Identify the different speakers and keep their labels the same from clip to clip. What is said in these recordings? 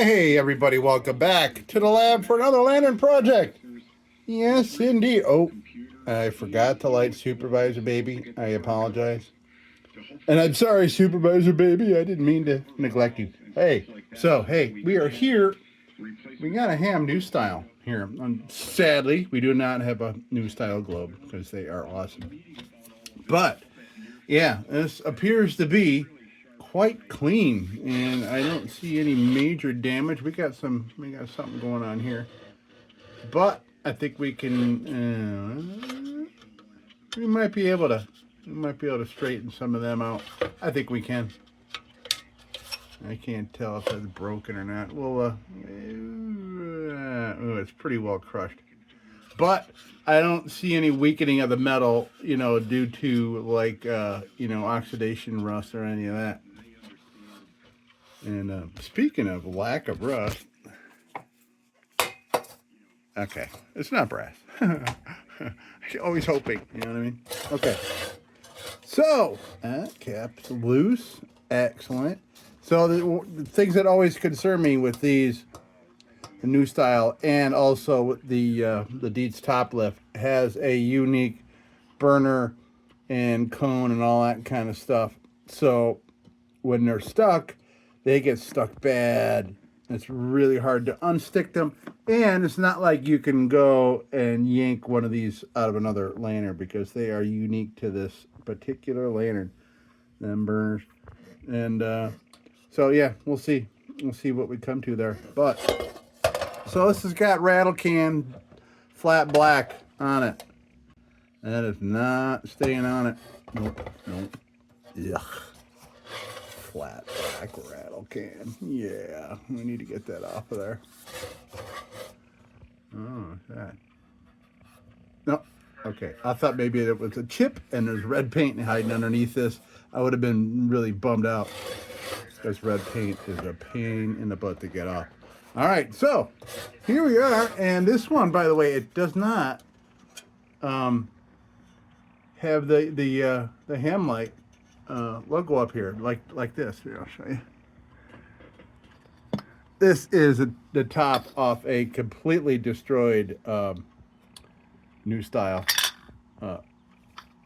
Speaker 1: Hey, everybody, welcome back to the lab for another lantern project. Yes, indeed. Oh, I forgot to light Supervisor Baby. I apologize. And I'm sorry, Supervisor Baby. I didn't mean to neglect you. Hey, we are here. We got a ham new style here. Sadly, we do not have a new style globe because they are awesome. But yeah, this appears to be quite clean, and I don't see any major damage. We got something going on here, but I think we can. We might be able to. We might be able to straighten some of them out. I think we can. I can't tell if that's broken or not. Well, it's pretty well crushed. But I don't see any weakening of the metal, due to oxidation rust or any of that. And speaking of lack of rust, okay, it's not brass. Always hoping, you know what I mean? Okay, so cap's loose, excellent. So the things that always concern me with these, the new style, and also the Dietz top lift has a unique burner and cone and all that kind of stuff. So when they're stuck, they get stuck bad. It's really hard to unstick them. And it's not like you can go and yank one of these out of another lantern because they are unique to this particular lantern, them burners. And so, yeah, we'll see. We'll see what we come to there. But, so this has got rattle can flat black on it. That is not staying on it. Nope. Yuck. Flat black rattle can. Yeah, we need to get that off of there. Oh, what's that? No. Okay, I thought maybe it was a chip and there's red paint hiding underneath this. I would have been really bummed out because red paint is a pain in the butt to get off. All right, so here we are, and this one, by the way, it does not have the ham light logo up here like this. Here, I'll show you. This is the top off a completely destroyed new style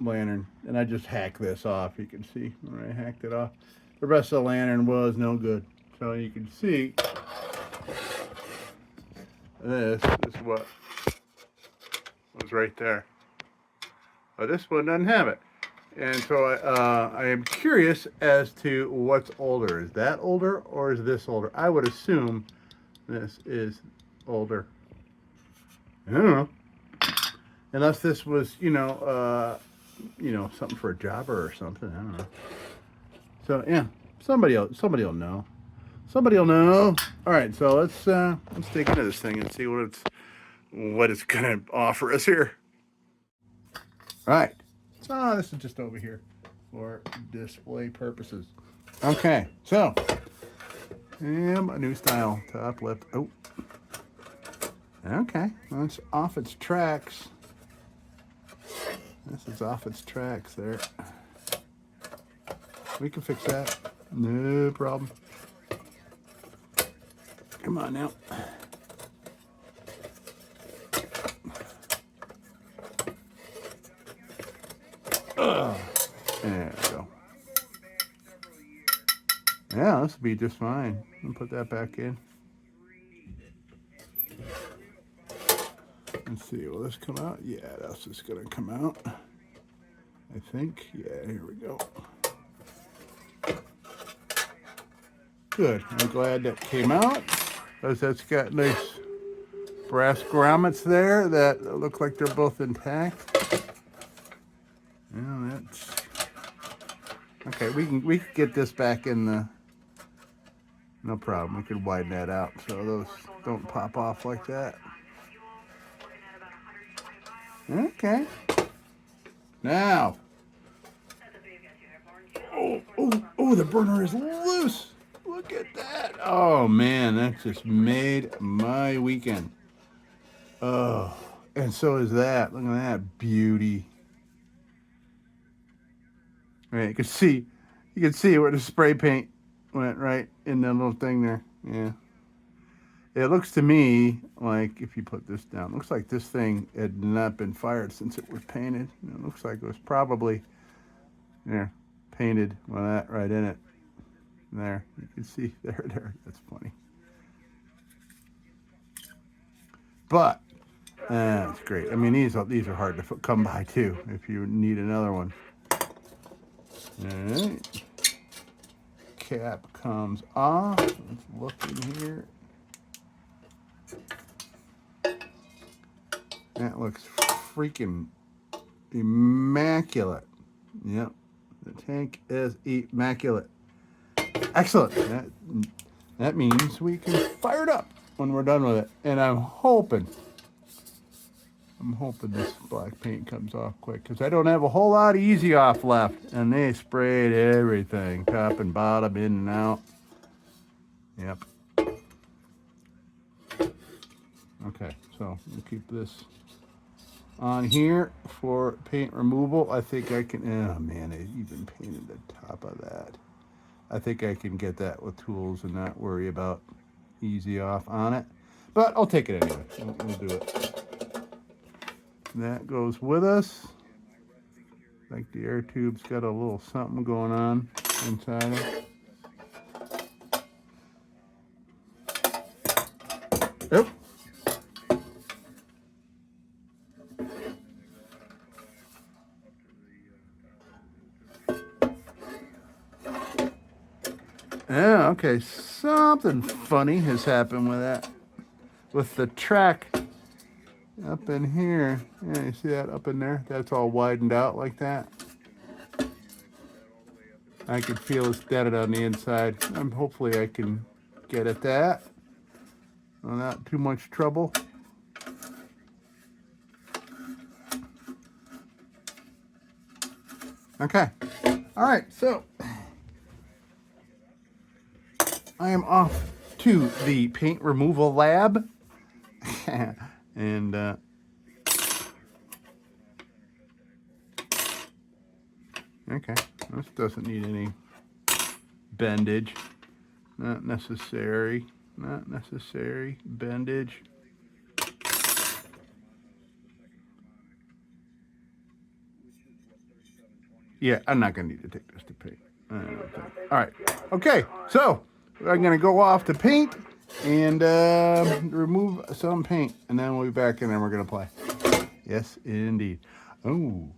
Speaker 1: lantern, and I just hacked this off. You can see where I hacked it off. The rest of the lantern was no good, so you can see this is what was right there. But this one doesn't have it. And so I am curious as to what's older. Is that older or is this older? I would assume this is older. I don't know. Unless this was, something for a jobber or something. I don't know. So yeah, somebody will know. Somebody will know. All right, so let's dig into this thing and see what it's gonna offer us here. All right. So this is just over here for display purposes. Okay, so a new style top lift. Oh, okay, well, it's off its tracks. This is off its tracks there. We can fix that. No problem. Come on now. There we go. Yeah, this will be just fine. I'll put that back in. Let's see, will this come out? Yeah, that's just gonna come out. I think. Yeah, here we go. Good. I'm glad that came out, because that's got nice brass grommets there that look like they're both intact. Yeah, that's okay. We can get this back in the. No problem. We can widen that out so those don't pop off like that. Okay. Now. Oh, the burner is loose. Look at that. Oh, man, that just made my weekend. Oh, and so is that. Look at that beauty. Right, you can see where the spray paint went right in that little thing there. Yeah. It looks to me like, if you put this down, looks like this thing had not been fired since it was painted. It looks like it was probably, there, painted with that right in it. There, you can see, there, that's funny. But, that's great. I mean, these are hard to come by too, if you need another one. All right. Cap comes off. Let's look in here. That looks freaking immaculate. Yep. The tank is immaculate. Excellent. That means we can fire it up when we're done with it. And I'm hoping this black paint comes off quick, because I don't have a whole lot of Easy Off left. And they sprayed everything, top and bottom, in and out. Yep. Okay, so we'll keep this on here for paint removal. I think I can, oh man, I even painted the top of that. I think I can get that with tools and not worry about Easy Off on it. But I'll take it anyway. We'll do it. That goes with us. Like the air tube's got a little something going on inside it. Yep. Yeah, okay. Something funny has happened with that. With the track up in here. Yeah, you see that up in there? That's all widened out like that. I can feel it's deaded on the inside. Hopefully I can get at that. Not too much trouble. Okay. All right, so I am off to the paint removal lab. And okay, this doesn't need any bendage. Not necessary. Not necessary. Bendage. Yeah, I'm not going to need to take this to paint. All right. Okay, so I'm going to go off to paint and remove some paint. And then we'll be back and then we're going to play. Yes, indeed. Oh.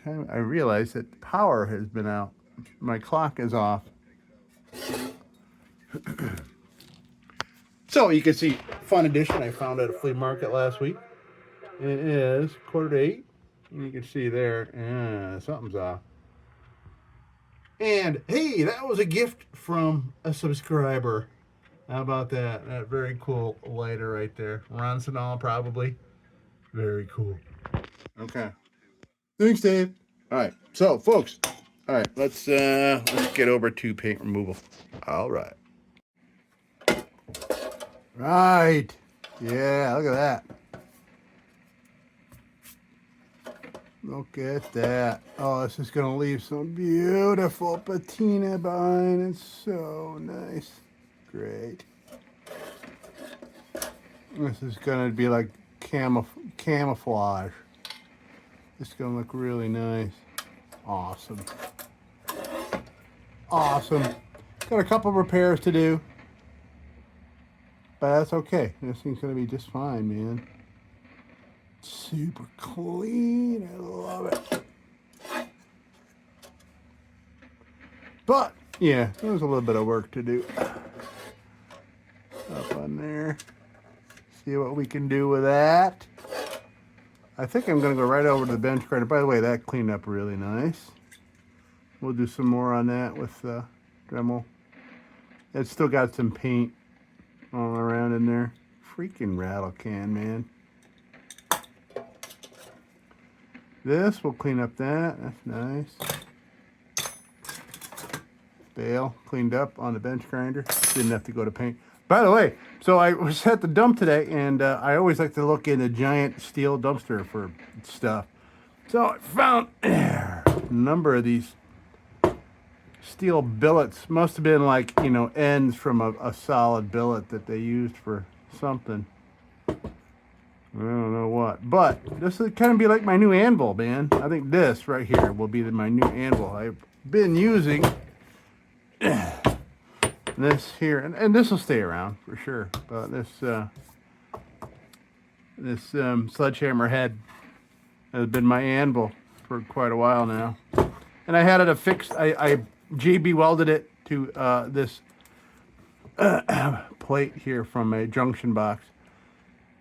Speaker 1: I realized that the power has been out. My clock is off. So you can see Fun Edition I found at a flea market last week. It is 7:45. And you can see there, something's off. And hey, that was a gift from a subscriber. How about that? That very cool lighter right there. Roncinol probably. Very cool. Okay. Thanks, Dave. All right. So, folks. All right. Let's get over to paint removal. All right. Right. Yeah. Look at that. Look at that. Oh, this is going to leave some beautiful patina behind. It's so nice. Great. This is going to be like camouflage. It's going to look really nice. Awesome. Awesome. Got a couple repairs to do. But that's okay. This thing's going to be just fine, man. Super clean. I love it. But, yeah, there's a little bit of work to do. Up on there. See what we can do with that. I think I'm going to go right over to the bench grinder. By the way, that cleaned up really nice. We'll do some more on that with Dremel. It's still got some paint all around in there. Freaking rattle can, man. This will clean up that. That's nice. Bale cleaned up on the bench grinder. Didn't have to go to paint. By the way, so I was at the dump today, and I always like to look in a giant steel dumpster for stuff. So I found a number of these steel billets. Must have been like, you know, ends from a solid billet that they used for something. I don't know what. But this will kind of be like my new anvil, man. I think this right here will be my new anvil. I've been using this here, and this will stay around for sure. But this sledgehammer head has been my anvil for quite a while now. And I had it affixed. I JB welded it to this plate here from a junction box,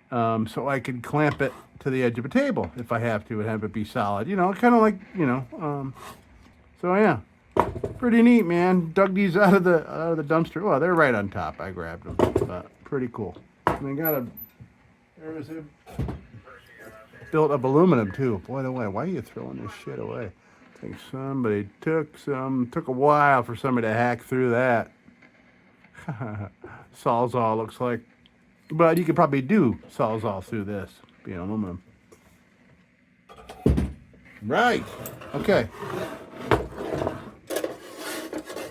Speaker 1: so I could clamp it to the edge of a table if I have to and have it be solid. You know, kind of like, you know. So yeah, pretty neat, man. Dug these out of the dumpster. Well, they're right on top. I grabbed them, but pretty cool. And they got there was a built up aluminum too. Boy, the way, why are you throwing this shit away? I think somebody took a while for somebody to hack through that. Sawzall looks like. But you could probably do Sawzall through this, being aluminum. Right. Okay.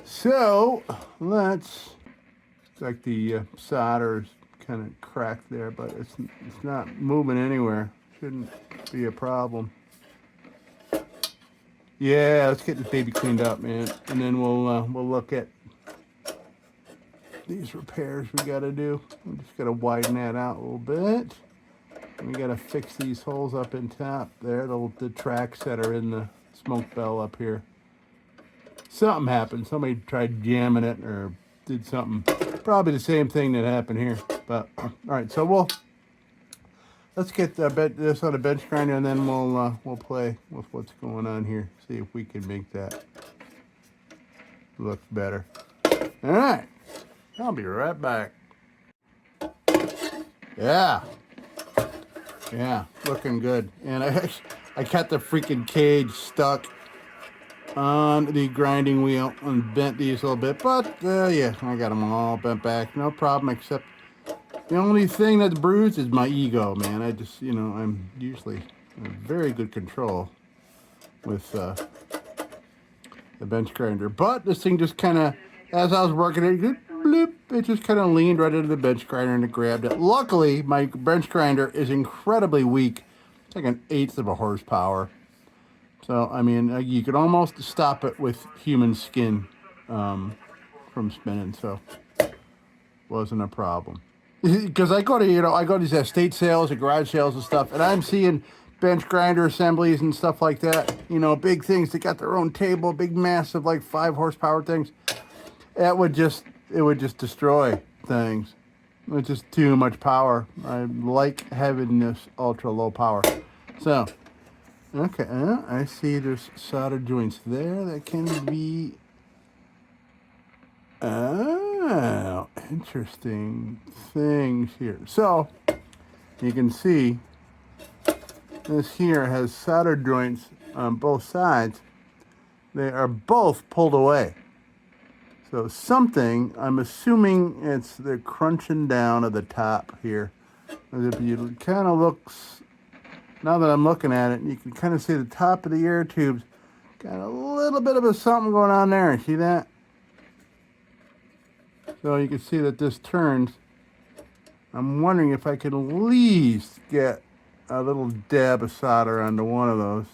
Speaker 1: So, let's, it's like the solder's kind of cracked there, but it's not moving anywhere. Shouldn't be a problem. Yeah, let's get this baby cleaned up, man, and then we'll look at these repairs we got to do. We just got to widen that out a little bit. And we got to fix these holes up in top there, the tracks that are in the smoke bell up here. Something happened. Somebody tried jamming it or did something. Probably the same thing that happened here. But all right, so let's get this on a bench grinder, and then we'll play with what's going on here. See if we can make that look better. All right, I'll be right back. Yeah, looking good. And I got the freaking cage stuck on the grinding wheel and bent these a little bit, but yeah, I got them all bent back. No problem, except the only thing that's bruised is my ego, man. I just, you know, I'm usually in very good control with the bench grinder. But this thing just kind of, as I was working it, bloop, it just kind of leaned right into the bench grinder and it grabbed it. Luckily, my bench grinder is incredibly weak. It's like 1/8 of a horsepower. So, I mean, you could almost stop it with human skin from spinning. So, wasn't a problem. Because I go to these estate sales and garage sales and stuff, and I'm seeing bench grinder assemblies and stuff like that. You know, big things that got their own table, big, massive, like 5 horsepower things. It would just destroy things. It's just too much power. I like having this ultra low power. So, okay, I see there's solder joints there that can be. Oh, interesting things here. So, you can see this here has solder joints on both sides. They are both pulled away. So something, I'm assuming it's the crunching down of the top here. It kind of looks, now that I'm looking at it, you can kind of see the top of the air tubes got a little bit of something going on there. See that? So you can see that this turns. I'm wondering if I could at least get a little dab of solder onto one of those.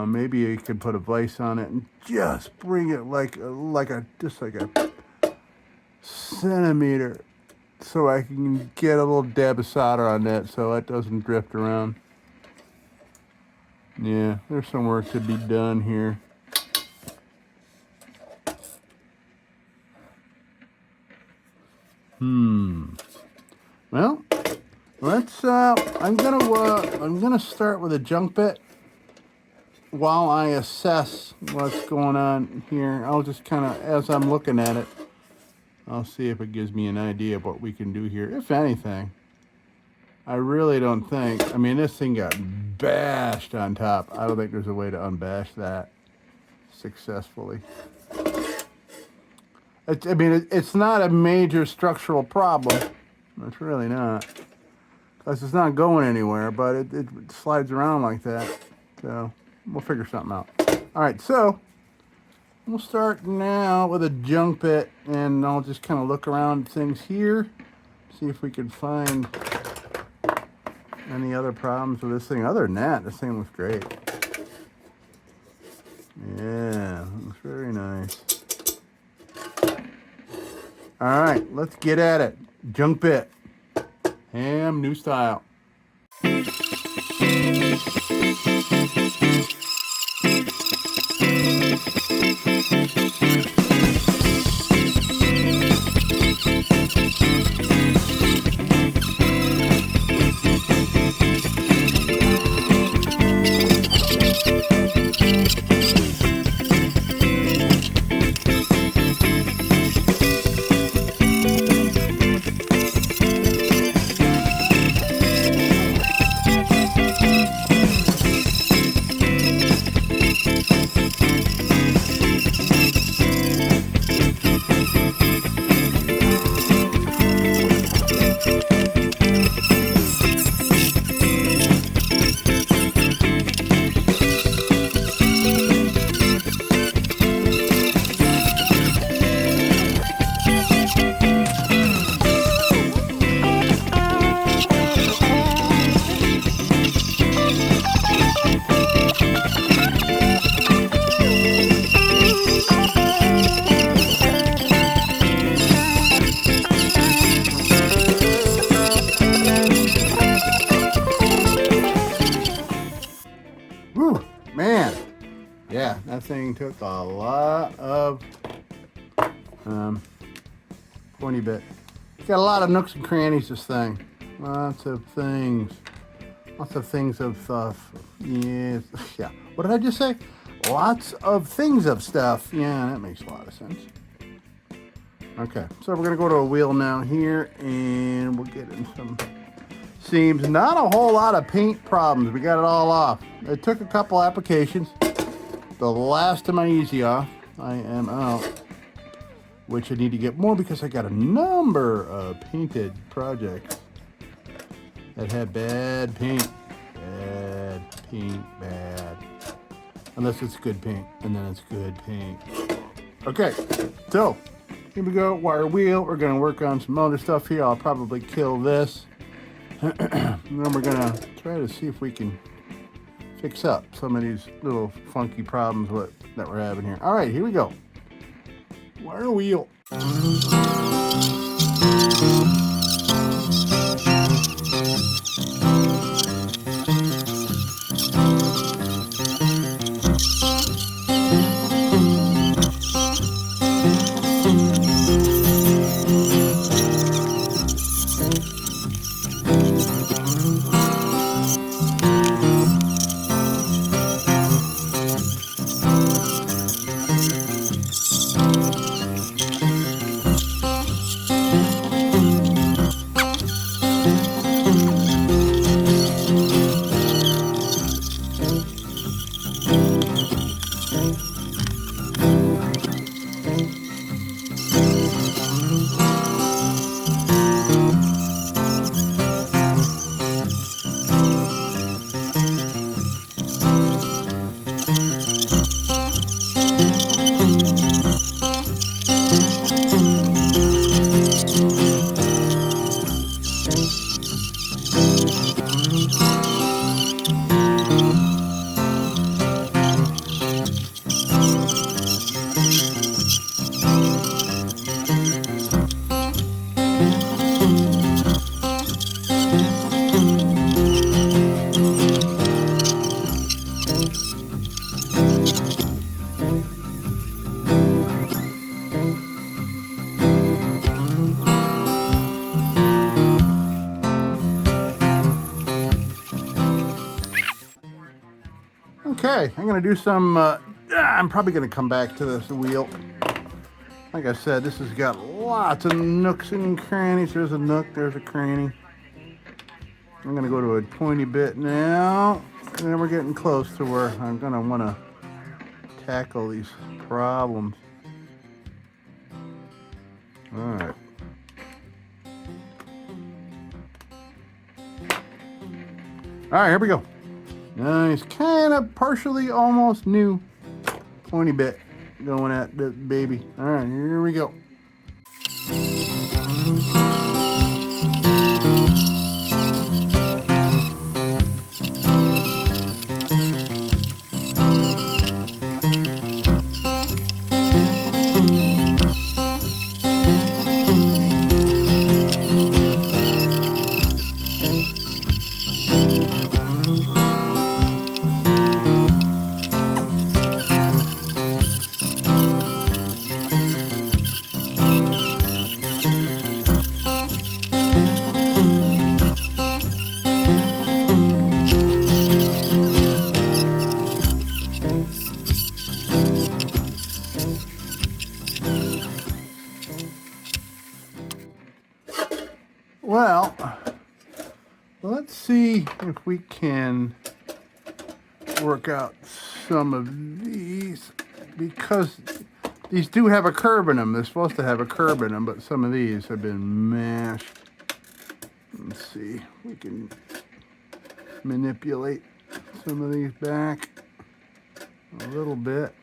Speaker 1: Maybe you could put a vise on it and just bring it like a centimeter, so I can get a little dab of solder on that so it doesn't drift around. Yeah, there's some work to be done here. Well, let's. I'm gonna start with a junk bit while I assess what's going on here. I'll just kind of, as I'm looking at it, I'll see if it gives me an idea of what we can do here, if anything. I really don't think. I mean, this thing got bashed on top. I don't think there's a way to unbash that successfully. It's not a major structural problem. It's really not. Because it's not going anywhere, but it slides around like that. So we'll figure something out. All right, so we'll start now with a junk bit, and I'll just kind of look around things here, see if we can find any other problems with this thing. Other than that, this thing looks great. Yeah, looks very nice. All right, let's get at it. Junk bit. Ham, new style. Whew, man. Yeah, that thing took a lot of pointy bit. It's got a lot of nooks and crannies, this thing. Lots of things. Lots of things of stuff. Yes. Yeah. What did I just say? Lots of things of stuff. Yeah, that makes a lot of sense. Okay, so we're gonna go to a wheel now here, and we'll get in some seams. Not a whole lot of paint problems. We got it all off. It took a couple applications. The last of my easy off. I am out, which I need to get more because I got a number of painted projects that had bad paint. Bad paint, bad. Unless it's good paint, and then it's good paint. Okay, so here we go, wire wheel. We're gonna work on some other stuff here. I'll probably kill this. And then we're gonna try to see if we can fix up some of these little funky problems that we're having here. All right, here we go. Wire wheel. Okay, I'm gonna do some, I'm probably gonna come back to this wheel. Like I said, this has got lots of nooks and crannies. There's a nook, there's a cranny. I'm gonna go to a pointy bit now. And then we're getting close to where I'm gonna wanna tackle these problems. All right. All right, here we go. Nice, kind of partially almost new pointy bit going at the baby. All right, here we go. Well, let's see if we can work out some of these, because these do have a curve in them. They're supposed to have a curve in them, but some of these have been mashed. Let's see if we can manipulate some of these back a little bit.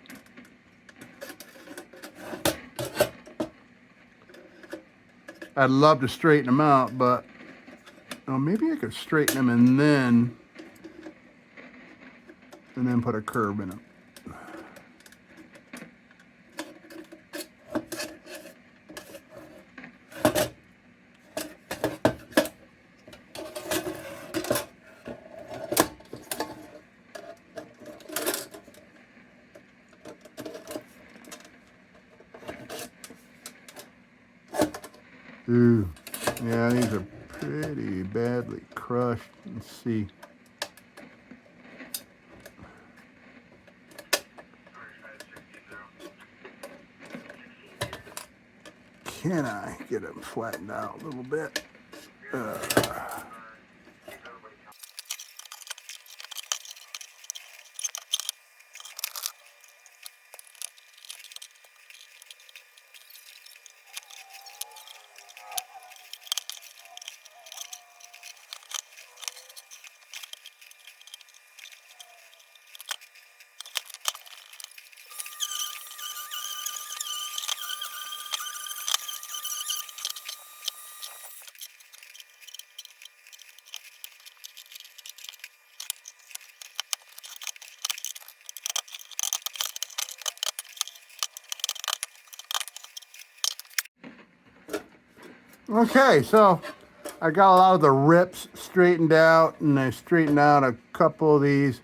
Speaker 1: I'd love to straighten them out, but maybe I could straighten them and then put a curve in them. Ooh, yeah, these are pretty badly crushed. Let's see. Can I get them flattened out a little bit? Okay, so I got a lot of the rips straightened out, and I straightened out a couple of these,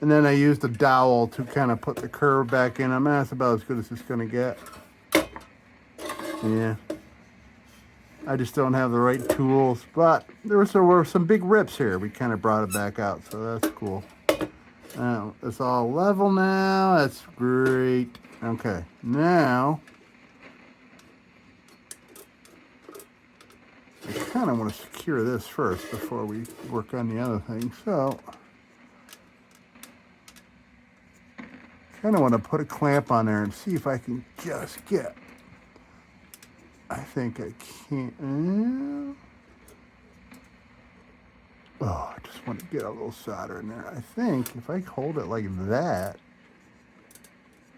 Speaker 1: and then I used a dowel to kind of put the curve back in them. That's about as good as it's going to get. Yeah. I just don't have the right tools, but there were some big rips here. We kind of brought it back out, so that's cool. It's all level now. That's great. Okay, now I kind of want to secure this first before we work on the other thing. So kind of want to put a clamp on there and see if I can just get. I think I can't. Oh, I just want to get a little solder in there. I think if I hold it like that.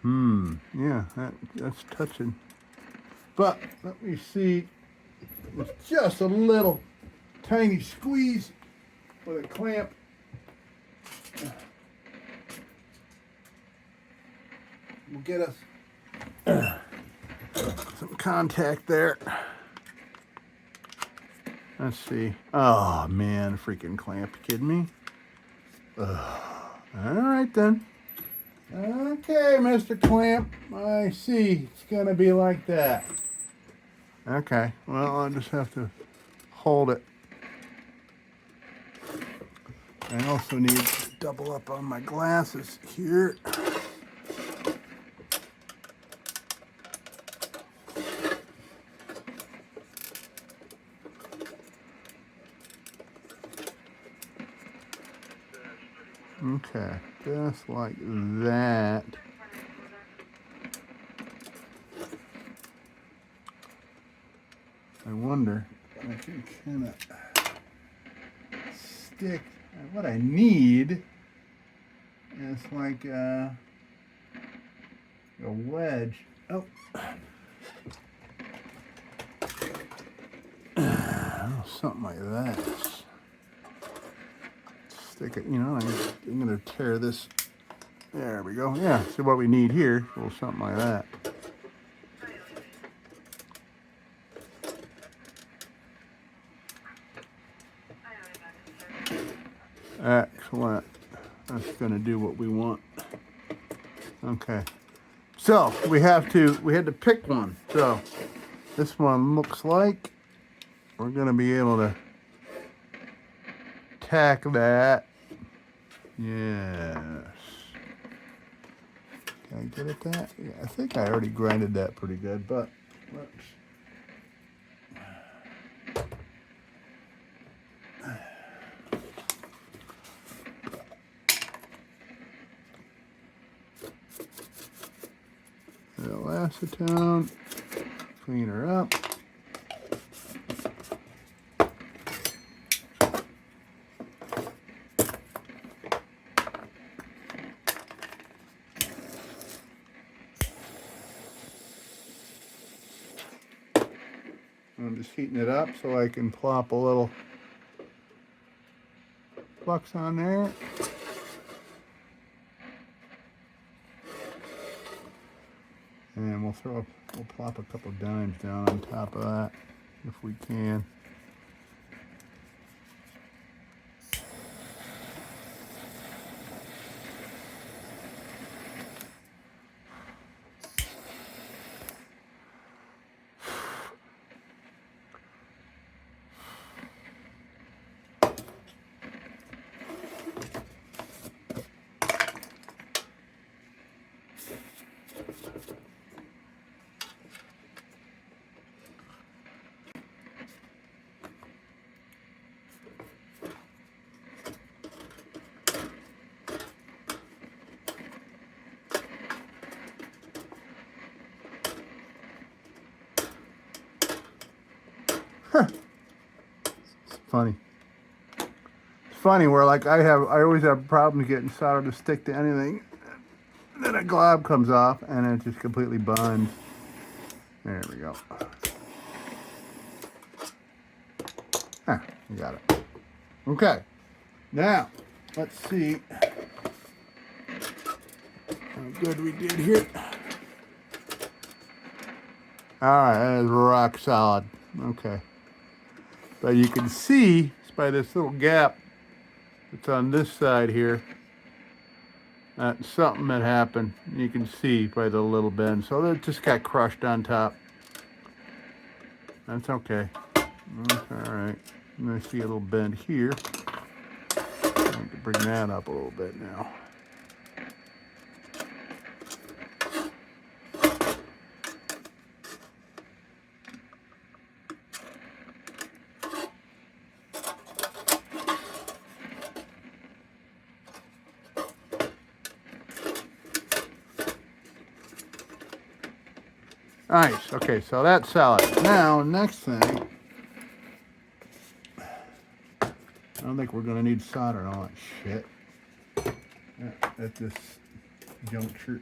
Speaker 1: Yeah, that's touching. But let me see. It's just a little tiny squeeze with a clamp. Will get us some contact there. Let's see. Oh man, freaking clamp! You kidding me? All right then. Okay, Mr. Clamp. I see. It's gonna be like that. Okay. Well, I just have to hold it. I also need to double up on my glasses here. Okay, just like that. I wonder if I can kind of stick. What I need is like a wedge. Oh. Something like that. Stick it, I'm going to tear this. There we go. Yeah, see what we need here. A little something like that. Excellent. That's going to do what we want. Okay. So we had to pick one. So this one looks like we're going to be able to tack that. Yes. Can I get at that? Yeah, I think I already grinded that pretty good, but let's. Acetone, clean her up. I'm just heating it up so I can plop a little flux on there. And we'll plop a couple dimes down on top of that if we can. It's funny. It's funny where like I always have problems getting solder to stick to anything. And then a glob comes off and it just completely bonds. There we go. You got it. Okay. Now, let's see how good we did here. All right, that is rock solid. Okay. But you can see by this little gap that's on this side here, that something had happened. You can see by the little bend. So that just got crushed on top. That's okay. That's all right. I'm going to see a little bend here. I need to bring that up a little bit now. Nice. Okay, so that's solid. Now, next thing. I don't think we're going to need solder and all that shit at this juncture.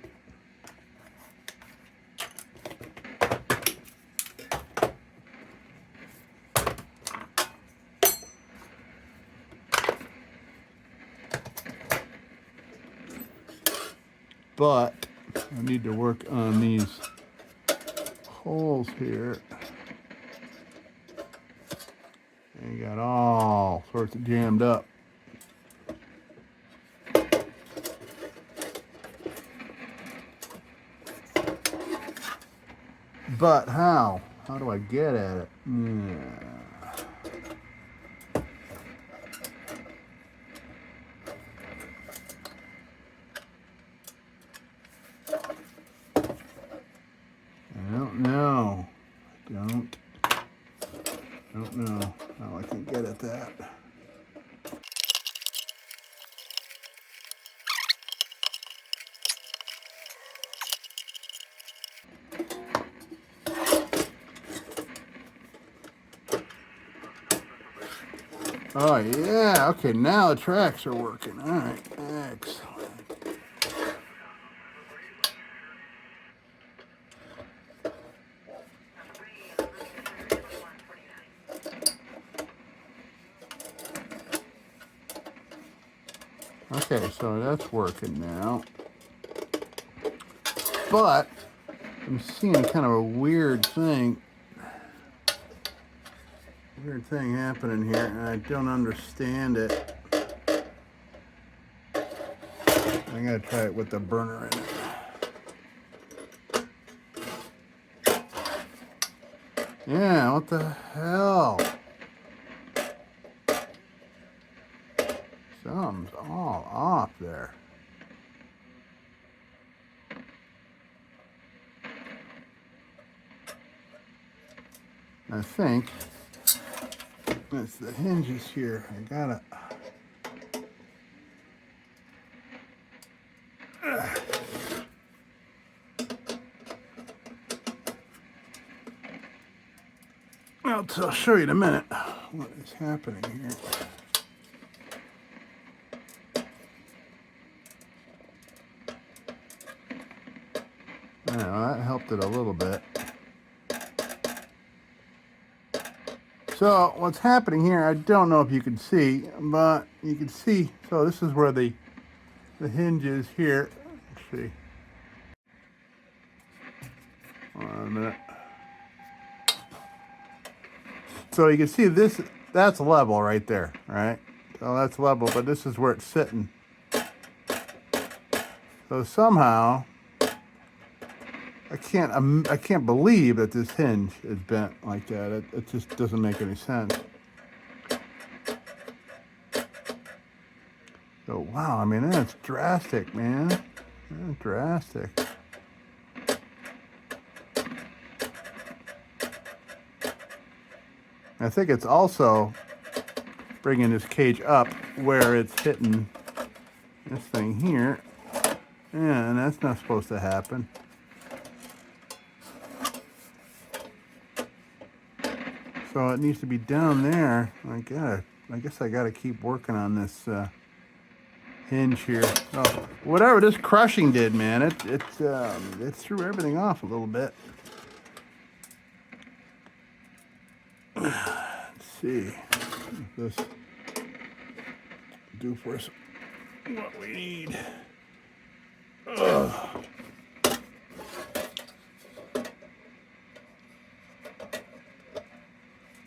Speaker 1: But I need to work on these holes here. And you got all sorts of jammed up. But how? How do I get at it? Yeah. I don't know. Don't know how I can get at that. Oh yeah, okay, now the tracks are working. All right, excellent. Okay, so that's working now. But I'm seeing kind of a weird thing happening here, and I don't understand it. I gotta try it with the burner in it. Yeah, what the hell? Something's all off there. I think it's the hinges here. I gotta. I'll show you in a minute what is happening here. Now, that helped it a little bit. So what's happening here, I don't know if you can see, but you can see, so this is where the hinge is here. Let's see. Hold on a minute. So you can see this, that's level right there, right? So that's level, but this is where it's sitting. So somehow, I can't believe that this hinge is bent like that. It just doesn't make any sense. So wow, I mean that's drastic, man. That's drastic. I think it's also bringing this cage up where it's hitting this thing here. Yeah, and that's not supposed to happen. So it needs to be down there. I guess I gotta keep working on this hinge here. Oh, whatever this crushing did, man, it threw everything off a little bit. Let's see if this do for us what we need. Ugh.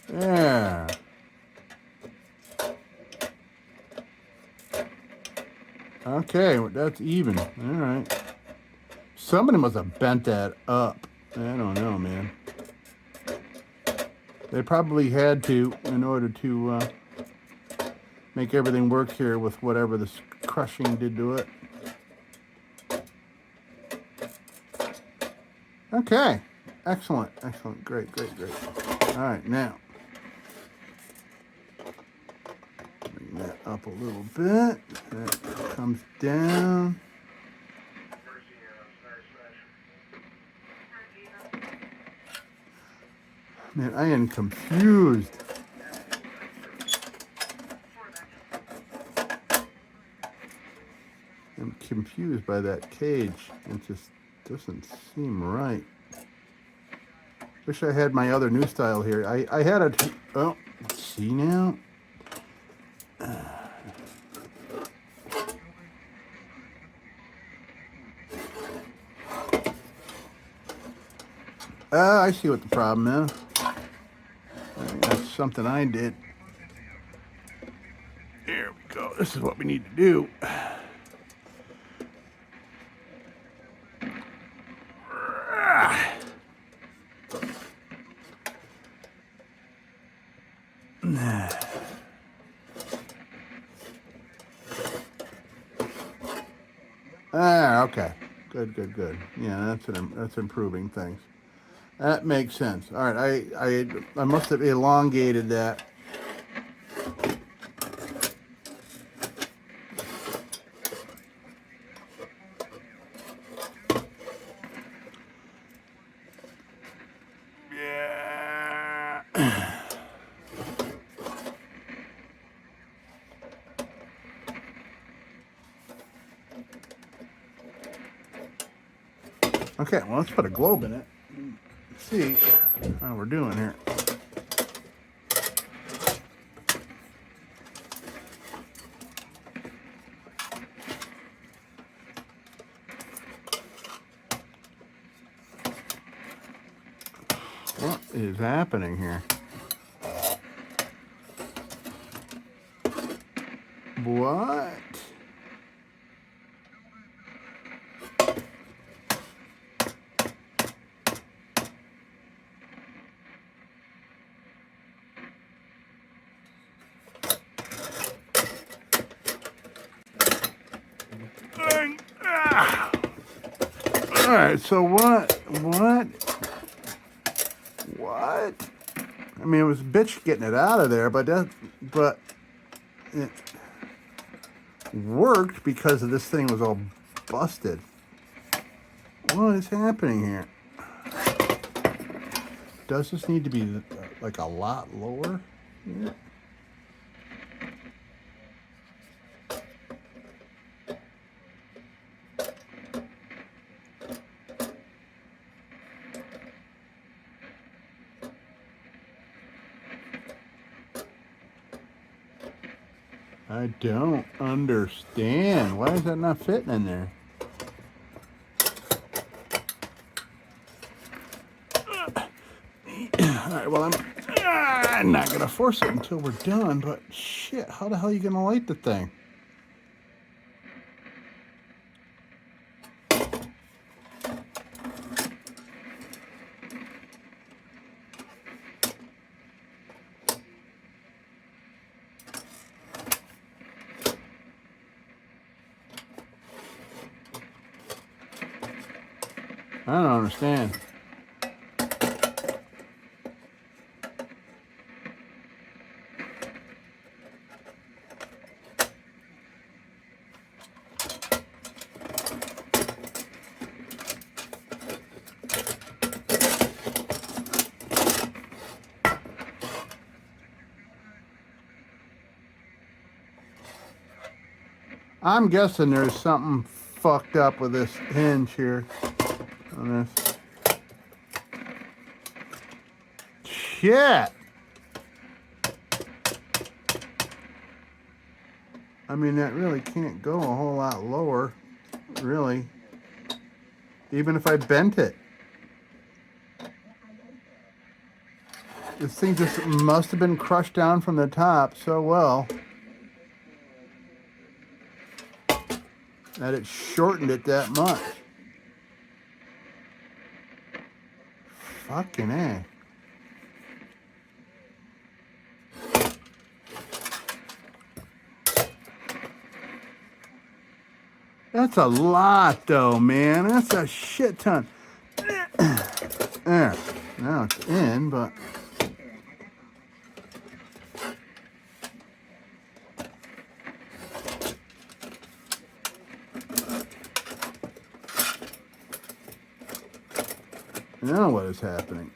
Speaker 1: There. Okay, that's even. All right. Somebody must have bent that up. I don't know, man. They probably had to in order to make everything work here with whatever this crushing did to it. Okay. Excellent. Excellent. Great, great, great. All right, now. Bring that up a little bit. That comes down. Man, I am confused. I'm confused by that cage. It just doesn't seem right. Wish I had my other new style here. I had a... Oh, see now? I see what the problem is. That's something I did. There we go. This is what we need to do. Okay. Good, good, good. Yeah, that's improving things. That makes sense. All right, I must have elongated that. Yeah. Okay, well, let's put a globe in it. Let's see how we're doing here. What is happening here? What? All right, so what? I mean, it was a bitch getting it out of there, but it worked because of this thing was all busted. What is happening here? Does this need to be like a lot lower? Yeah. I don't understand. Why is that not fitting in there? Alright, well, I'm not going to force it until we're done, but shit, how the hell are you going to light the thing? I don't understand. I'm guessing there's something fucked up with this hinge here on this. Shit! I mean, that really can't go a whole lot lower, really. Even if I bent it. This thing just must have been crushed down from the top so well that it shortened it that much. Fucking A. That's a lot though, man. That's a shit ton. There. Now it's in, but... Now what is happening?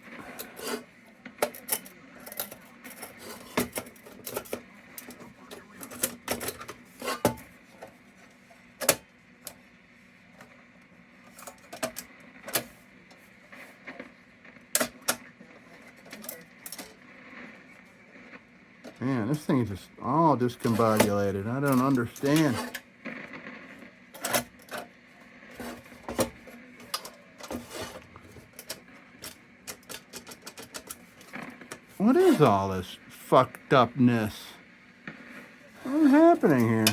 Speaker 1: Man, this thing is just all discombobulated. I don't understand. What is all this fucked upness? What is happening here?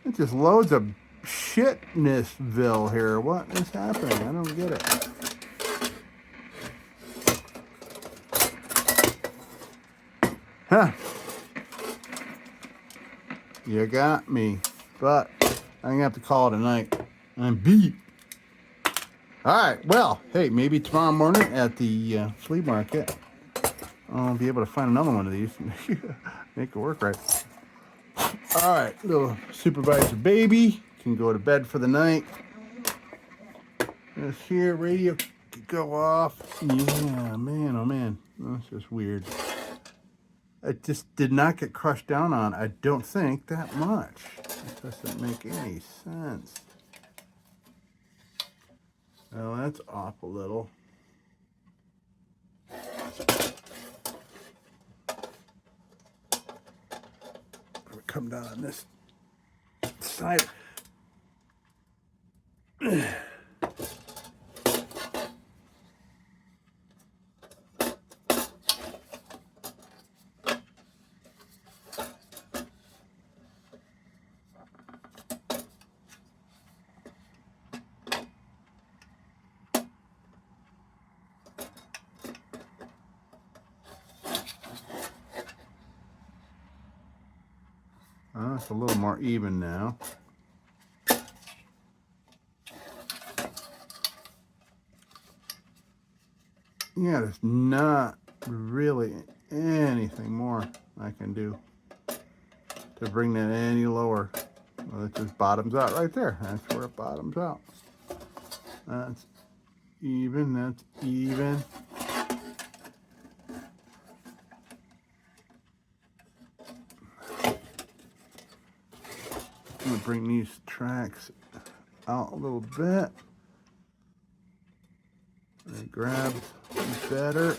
Speaker 1: It's just loads of shitnessville here. What is happening? I don't get it. Huh. You got me. But I'm going to have to call it a night. I'm beat. All right. Well, hey, maybe tomorrow morning at the flea market, I'll be able to find another one of these. Make it work right. All right. Little supervisor baby can go to bed for the night. This here radio could go off. Yeah, man, oh man. That's just weird. It just did not get crushed down on, I don't think, that much. It doesn't make any sense. Well, that's off a little. Come down on this side. It's a little more even now. Yeah, there's not really anything more I can do to bring that any lower. Well, it just bottoms out right there. That's where it bottoms out. That's even. That's even. I'm gonna bring these tracks out a little bit. It grabs better.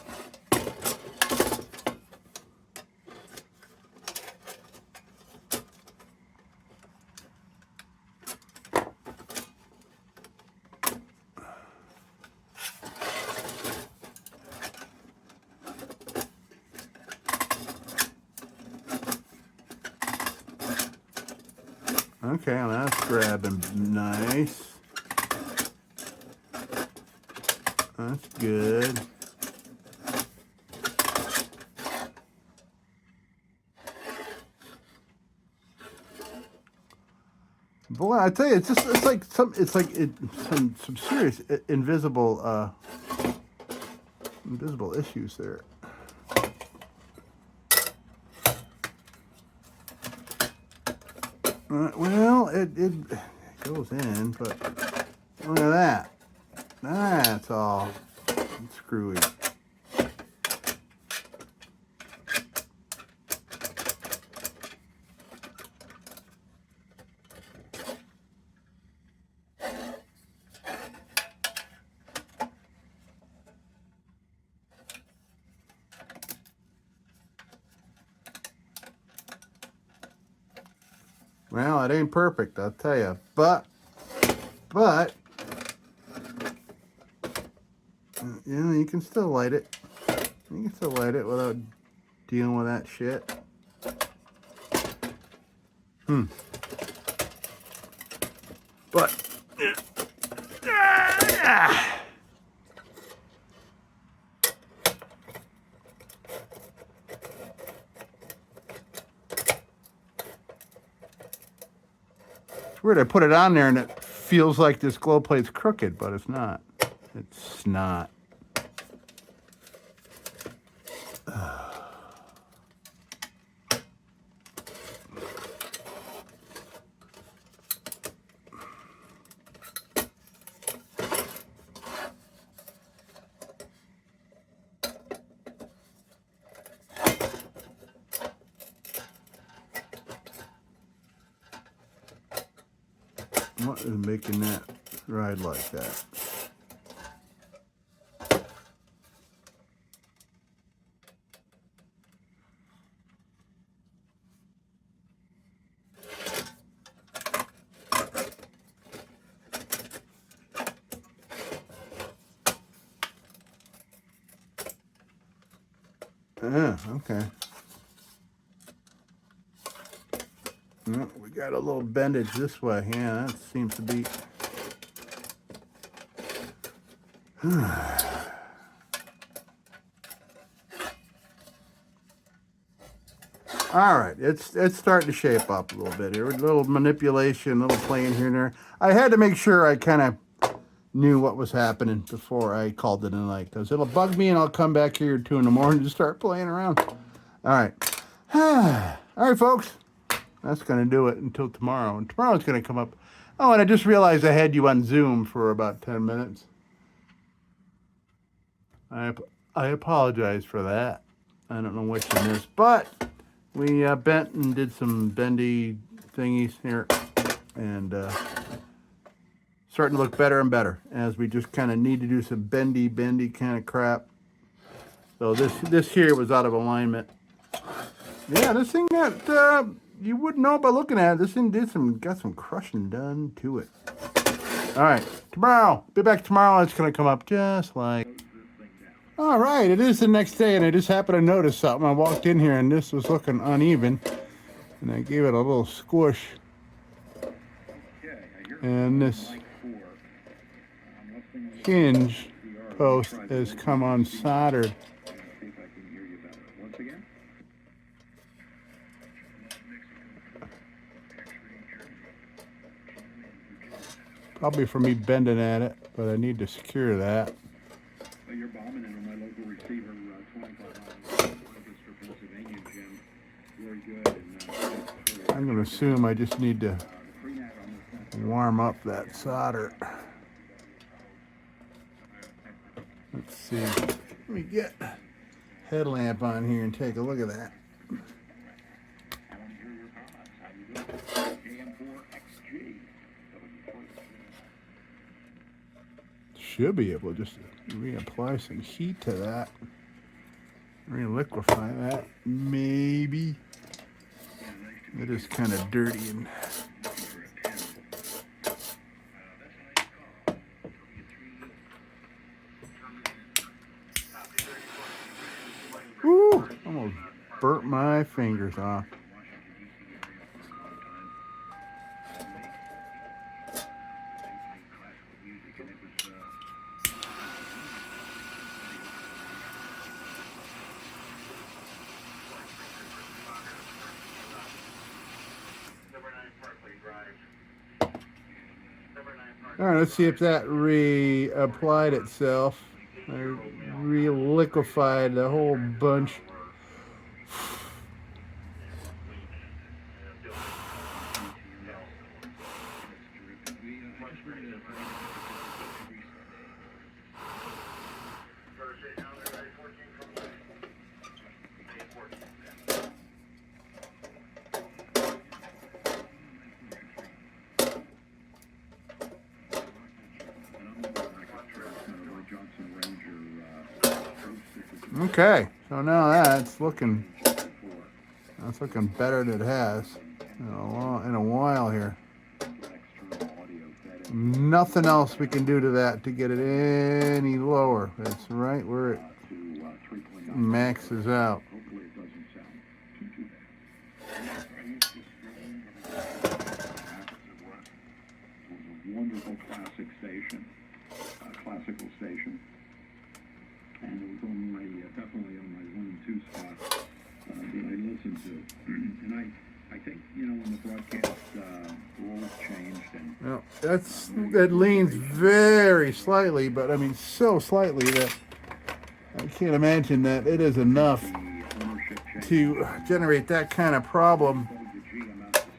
Speaker 1: Okay, well, that's grabbing nice. That's good. Boy, I tell you, it's like some serious invisible issues there. Well, it goes in, but look at that. That's all screwy. Well, it ain't perfect, I'll tell you, but you know, you can still light it. You can still light it without dealing with that shit. But it's weird. I put it on there and it feels like this glow plate's crooked, but it's not. It's not. What is making that ride like that? Okay. Well, we got a little bendage this way. Yeah, that seems to be. All right, it's starting to shape up a little bit here. A little manipulation, a little playing here and there. I had to make sure I kind of knew what was happening before I called it a night, because it'll bug me and I'll come back here at 2 in the morning to start playing around. All right. All right, folks. That's going to do it until tomorrow. And tomorrow's going to come up. Oh, and I just realized I had you on Zoom for about 10 minutes. I apologize for that. I don't know what you missed, but we bent and did some bendy thingies here, and starting to look better and better as we just kind of need to do some bendy kind of crap. So this here was out of alignment. Yeah, this thing got you wouldn't know by looking at it. This thing got some crushing done to it. All right, tomorrow. Be back tomorrow. It's going to come up just like... All right, it is the next day, and I just happened to notice something. I walked in here, and this was looking uneven, and I gave it a little squish. And this hinge post has come unsoldered. Probably for me bending at it, but I need to secure that. I'm going to assume I just need to warm up that solder. Let's see. Let me get headlamp on here and take a look at that. Should be able to just reapply some heat to that. Reliquify that, maybe. It is kind of dirty and... Woo! Almost burnt my fingers off. All right, let's see if that reapplied itself. I re-liquefied the whole bunch. Okay, so now that's looking better than it has in a while here. Nothing else we can do to that to get it any lower. That's right where it maxes out.
Speaker 2: Wonderful classical station. And it was on my, definitely on my 1 and 2 spot that I listened to. And I think, when the broadcast rules changed and...
Speaker 1: Well, that leans very slightly, but I mean so slightly that I can't imagine that it is enough to generate that kind of problem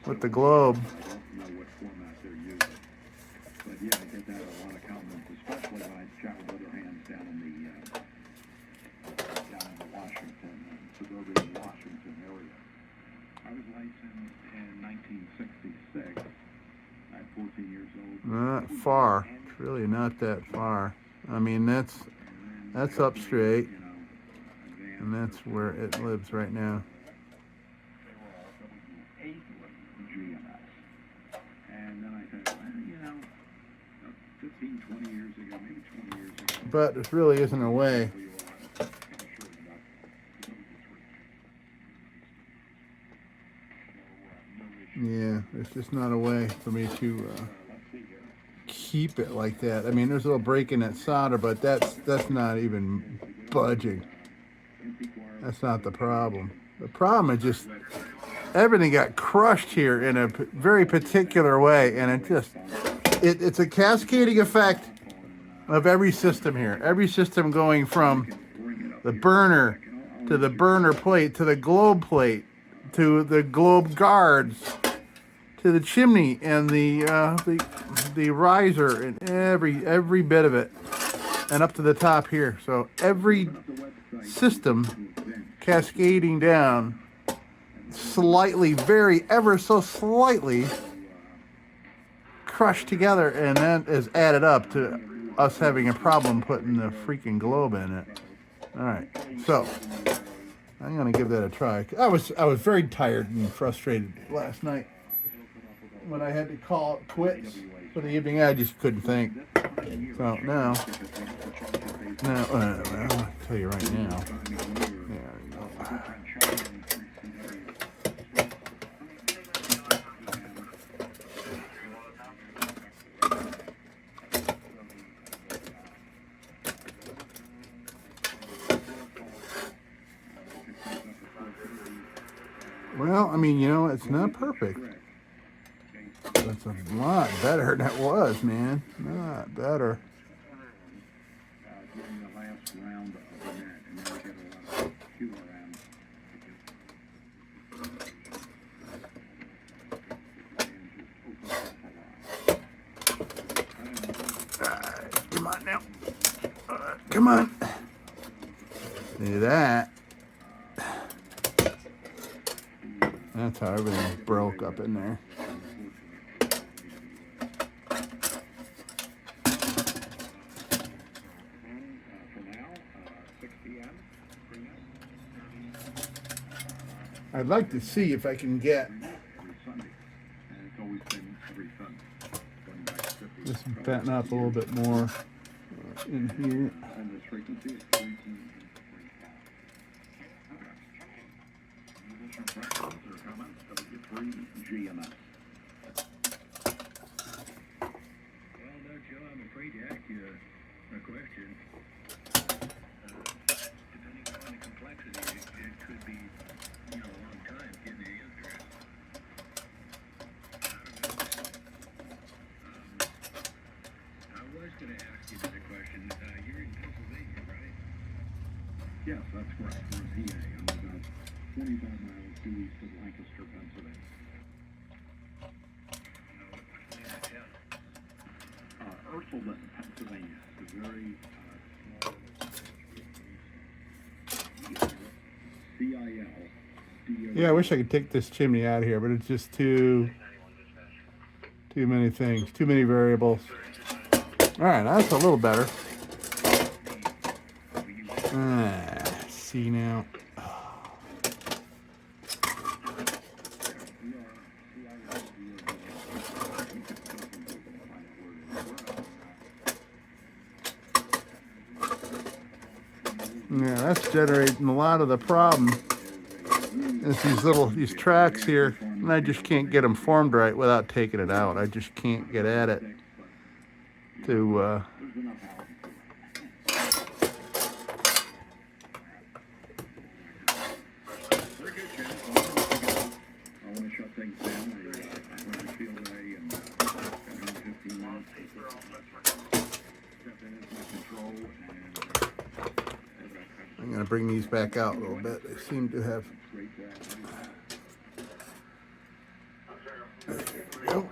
Speaker 1: with the globe.
Speaker 2: I don't know what format they're using. But yeah, I get that a lot of comments, especially when I chat with other hands down in the Washington, suburban Washington area. I was licensed in 1966 at 14 years old.
Speaker 1: Not far. It's really not that far. I mean, that's up straight, and that's where it lives right now.
Speaker 2: And then I said, well, 15, 20 years ago, maybe 20 years ago.
Speaker 1: But there really isn't a way. Yeah, there's just not a way for me to keep it like that. I mean, there's a little break in that solder, but that's not even budging. That's not the problem. The problem is just everything got crushed here in a very particular way, and it's a cascading effect of every system here. Every system going from the burner to the burner plate to the globe plate to the globe guards to the chimney and the riser and every bit of it, and up to the top here. So every system cascading down slightly, ever so slightly crushed together, and that is added up to us having a problem putting the freaking globe in it. All right, so I'm gonna give that a try. I was very tired and frustrated last night when I had to call it quits for the evening. I just couldn't think. So now, I'll tell you right now. There you go. Well, I mean, you know, it's not perfect. It's a lot better than it was, man. Not better.
Speaker 2: During the last round of the net, and then we get a lot of fewer rounds.
Speaker 1: Alright, come on now. Come on. Do that. That's how everything broke up in there. I'd like to see if I can get this bent up a little bit more in here.
Speaker 2: I'm afraid to ask you a question. Depending upon the complexity, it could be, a long time getting the answer. I was going to ask you another question. You're in Pennsylvania, right? Yes, that's correct. We're in PA. I'm about 25 miles due east of Lancaster, Pennsylvania. Ursuline, Pennsylvania. It's a very small CIL.
Speaker 1: Yeah, I wish I could take this chimney out of here, but it's just too many things, too many variables. All right, that's a little better. See now. Yeah, that's generating a lot of the problem. It's these tracks here, and I just can't get them formed right without taking it out. I just can't get at it to I'm going to bring these back out a little bit. They seem to have... There we go.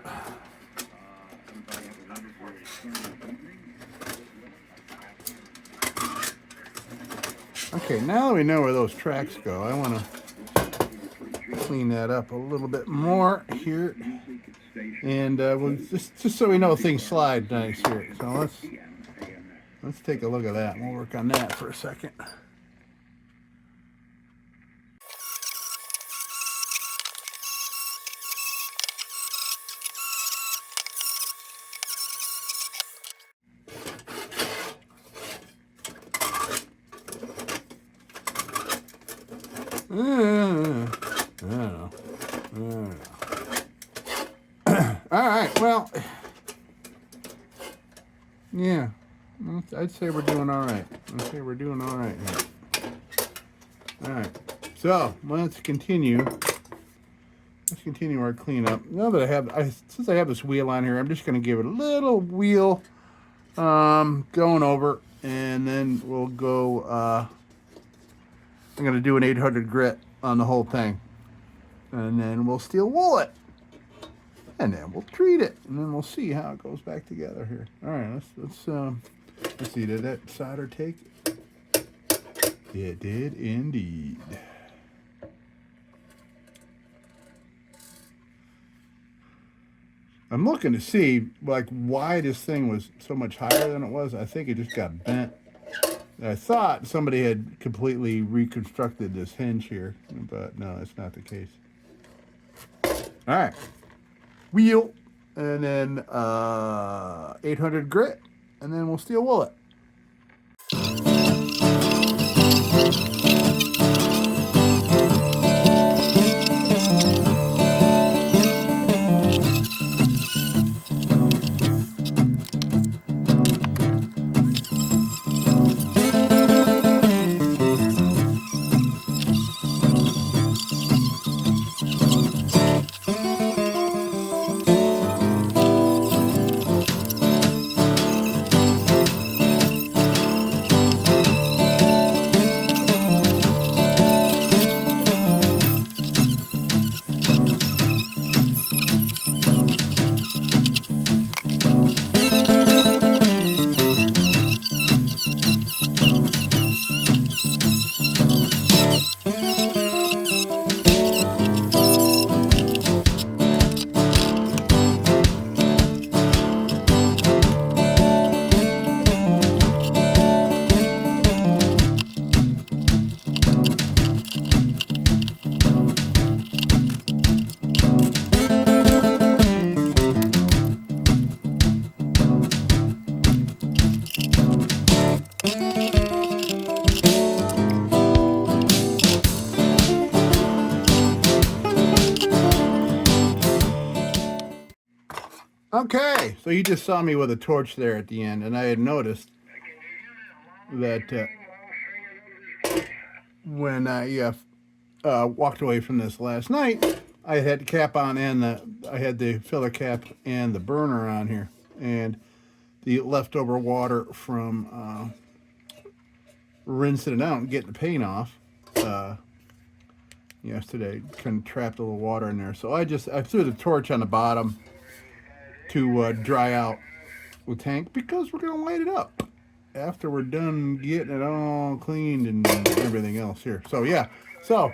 Speaker 1: Okay, now that we know where those tracks go, I want to clean that up a little bit more here. And we'll just so we know things slide nice here. So let's take a look at that. We'll work on that for a second. All right, well, yeah, I'd say we're doing all right. Here. All right, so let's continue. Our cleanup. Now that since I have this wheel on here, I'm just going to give it a little wheel going over, and then we'll go. I'm going to do an 800 grit on the whole thing, and then we'll steel wool it. And then we'll treat it, and then we'll see how it goes back together here. All right, let's see. Did that solder take? It did indeed. I'm looking to see why this thing was so much higher than it was. I think it just got bent. I thought somebody had completely reconstructed this hinge here, but no, that's not the case. All right. Wheel, and then 800 grit, and then we'll steel wool it. Okay, so you just saw me with a torch there at the end, and I had noticed that when I walked away from this last night, I had the cap on and I had the filler cap and the burner on here, and the leftover water from rinsing it out and getting the paint off yesterday kind of trapped a little water in there. So I threw the torch on the bottom to dry out the tank, because we're gonna light it up after we're done getting it all cleaned and everything else here. So yeah, so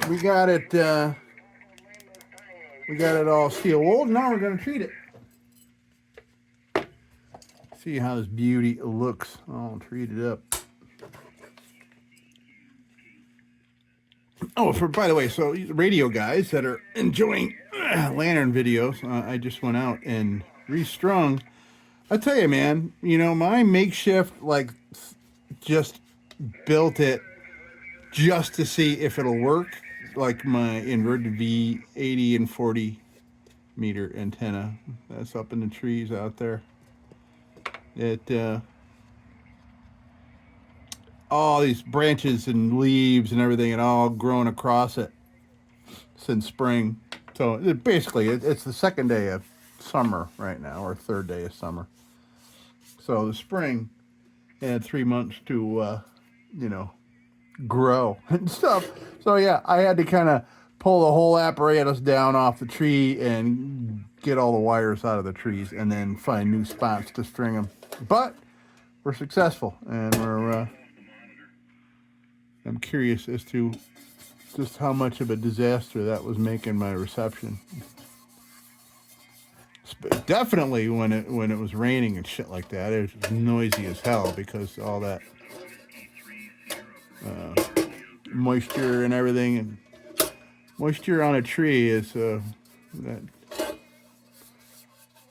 Speaker 1: we got it all steel wooled. Now we're gonna treat it. See how this beauty looks all treated up. Oh, by the way, so radio guys that are enjoying lantern videos, I just went out and restrung. I tell you, man, my makeshift, like, just built it just to see if it'll work, like my inverted V 80 and 40 meter antenna that's up in the trees out there. All these branches and leaves and everything, and all grown across it since spring. So basically, it's the second day of summer right now, or third day of summer. So the spring had 3 months to, grow and stuff. So yeah, I had to kind of pull the whole apparatus down off the tree and get all the wires out of the trees, and then find new spots to string them. But we're successful, and I'm curious as to just how much of a disaster that was making my reception. Definitely when it was raining and shit like that, it was noisy as hell, because all that moisture and everything, and moisture on a tree is that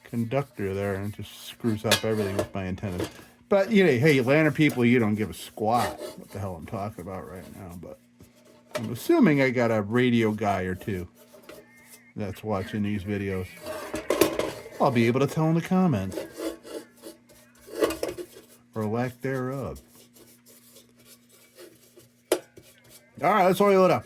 Speaker 1: conductor there, and it just screws up everything with my antennas. But hey, lantern people, you don't give a squat what the hell I'm talking about right now. But I'm assuming I got a radio guy or two that's watching these videos. I'll be able to tell in the comments, or lack thereof. All right, let's oil it up.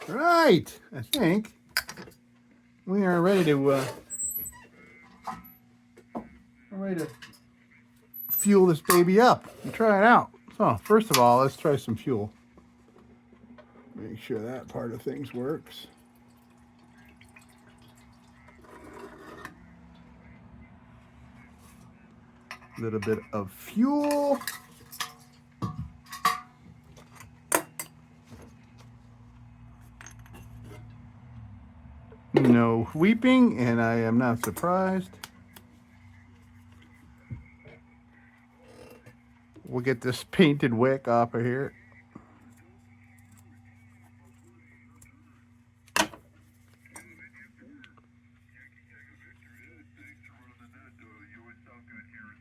Speaker 1: Right, I think we are ready to fuel this baby up and try it out. So first of all, let's try some fuel. Make sure that part of things works. A little bit of fuel. No weeping, and I am not surprised. We'll get this painted wick off of here.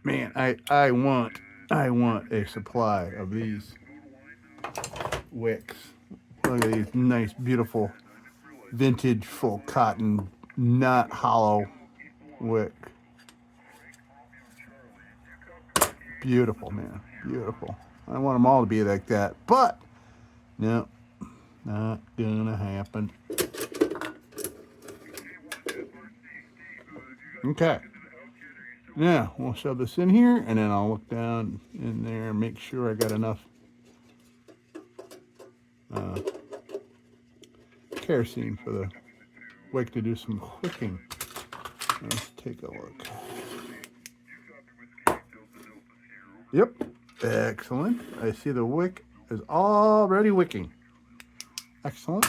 Speaker 1: Man, I want a supply of these wicks. Look at these nice, beautiful, vintage, full cotton, not hollow wick. Beautiful, man, beautiful. I want them all to be like that, but no, not gonna happen. Okay. Now we'll shove this in here, and then I'll look down in there and make sure I got enough kerosene for the wick to do some cooking. Let's take a look. Yep, excellent. I see the wick is already wicking. Excellent.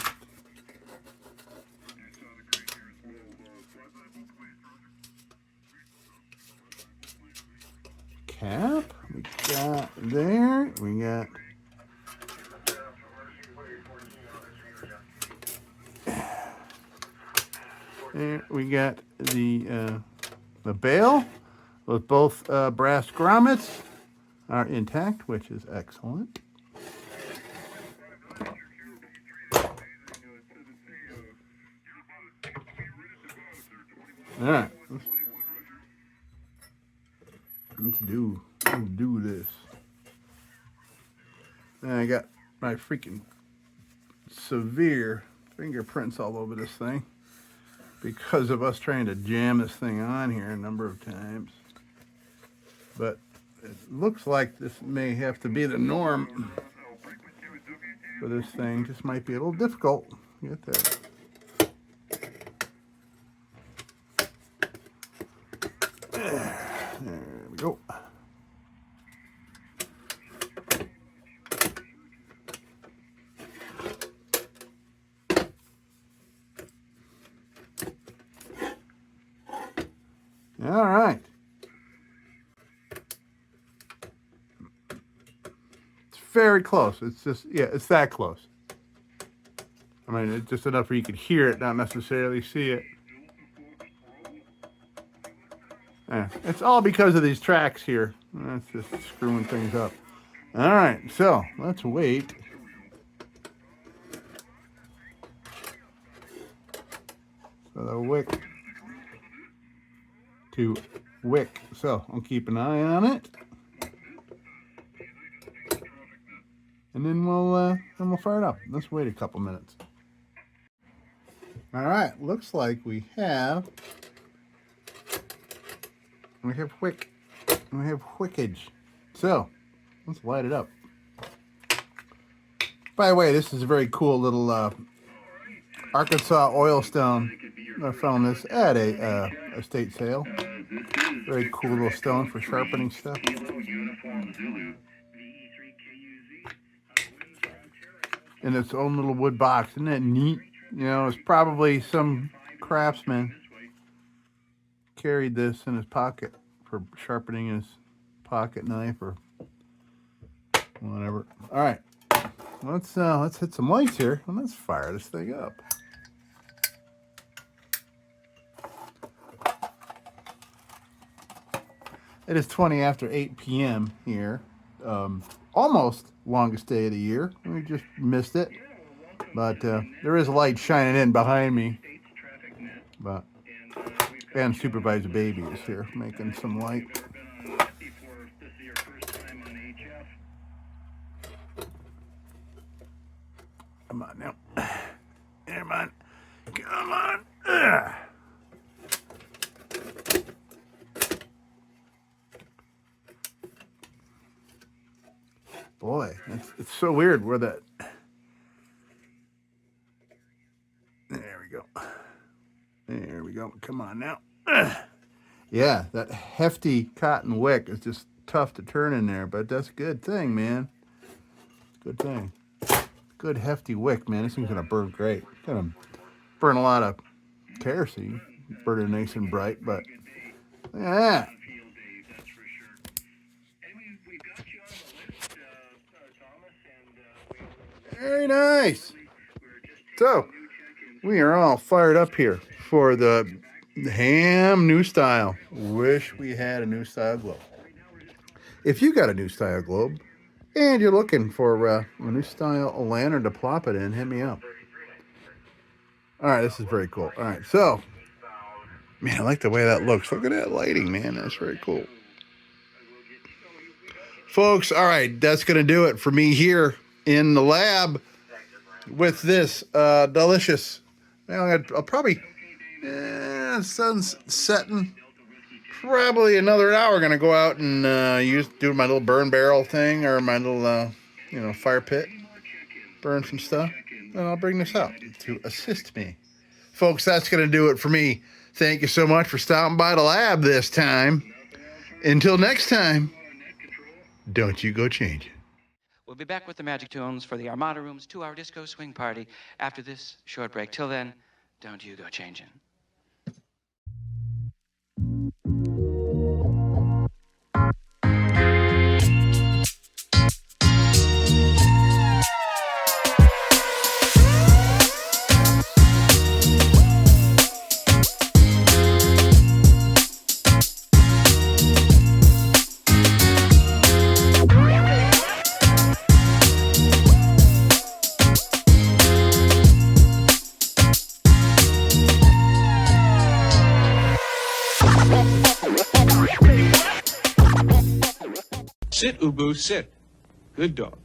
Speaker 1: Cap, we got there. We got there. We got the bail with both brass grommets are intact, which is excellent. All right, let's do this. And I got my freaking severe fingerprints all over this thing because of us trying to jam this thing on here a number of times. But it looks like this may have to be the norm for this thing. Just might be a little difficult. Get there. There we go. All right. It's very close. It's just, yeah, it's that close. I mean, it's just enough where you could hear it, not necessarily see it. Yeah, it's all because of these tracks here. That's just screwing things up. All right, so let's wait. So the wick to wick. So I'll keep an eye on it, and then we'll fire it up. Let's wait a couple minutes. All right, looks like we have wick. We have wickage. So let's light it up. By the way, this is a very cool little Arkansas oil stone. I found this at a estate sale. Very cool little stone for sharpening stuff. In its own little wood box. Isn't that neat? You know, it's probably some craftsman carried this in his pocket for sharpening his pocket knife or whatever. All right, let's hit some lights here and let's fire this thing up. It is 20 after 8 p.m. here. Almost longest day of the year. We just missed it. But there is a light shining in behind me. But and Supervisor Baby is here making some light. Come on now. Come on. Come on. Ugh. Boy, it's so weird where that... There we go. There we go. Come on now. Ugh. Yeah, that hefty cotton wick is just tough to turn in there, but that's a good thing, man. Good thing. Good hefty wick, man. This thing's gonna burn great. Gonna burn a lot of kerosene. Burn it nice and bright, but yeah. Very nice. So we are all fired up here for the Ham new style. Wish we had a new style globe. If you got a new style globe and you're looking for a new style lantern to plop it in, hit me up. All right, this is very cool. All right, so, man, I like the way that looks. Look at that lighting, man. That's very cool. Folks, all right, that's going to do it for me here in the lab with this delicious. Well, I'll probably, sun's setting. Probably another hour. Going to go out and do my little burn barrel thing or my little, fire pit. Burn some stuff. And I'll bring this out to assist me. Folks, that's going to do it for me. Thank you so much for stopping by the lab this time. Until next time, don't you go changing.
Speaker 3: We'll be back with the Magic Tunes for the Armada Room's 2-hour disco swing party after this short break. Till then, don't you go changing.
Speaker 4: Sit, Ubu, sit. Good dog.